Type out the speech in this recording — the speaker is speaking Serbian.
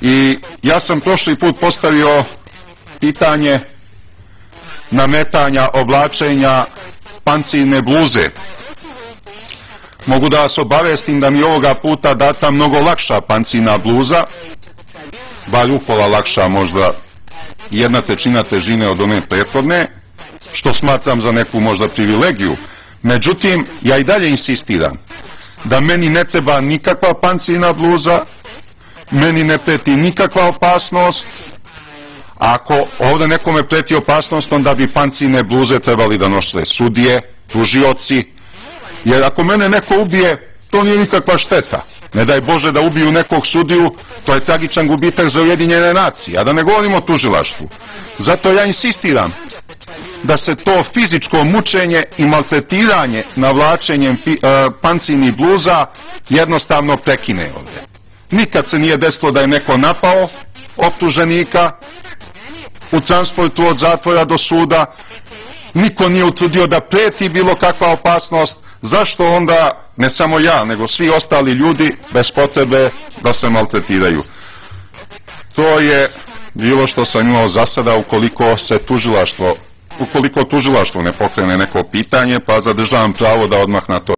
I ja sam prošli put postavio pitanje nametanja oblačenja pancirne bluze. Mogu da vas obavestim da mi ovoga puta data mnogo lakša pancirna bluza, bar upola lakša, možda 1/3 težine od one prethodne, što smatram za neku možda privilegiju. Međutim, ja i dalje insistiram da meni ne treba nikakva pancirna bluza, meni ne preti nikakva opasnost. Ako ovdje nekome preti opasnost, onda bi pancirne bluze trebali da nose sudije, tužioci, jer ako mene neko ubije, to nije nikakva šteta. Ne daj Bože da ubiju nekog sudiju, to je tragičan gubitak za Ujedinjene nacije, a da ne govorimo o tužilaštvu. Zato ja insistiram da se to fizičko mučenje i maltretiranje navlačenjem pancirnih bluza jednostavno prekine ovdje. Nikad se nije desilo da je neko napao optuženika u transportu od zatvora do suda, niko nije utvrdio da preti bilo kakva opasnost. Zašto onda, ne samo ja, nego svi ostali ljudi, bez potrebe da se maltretiraju? To je bilo što sam imao za sada. Ukoliko tužilaštvo ne pokrene neko pitanje, pa zadržavam pravo da odmah na to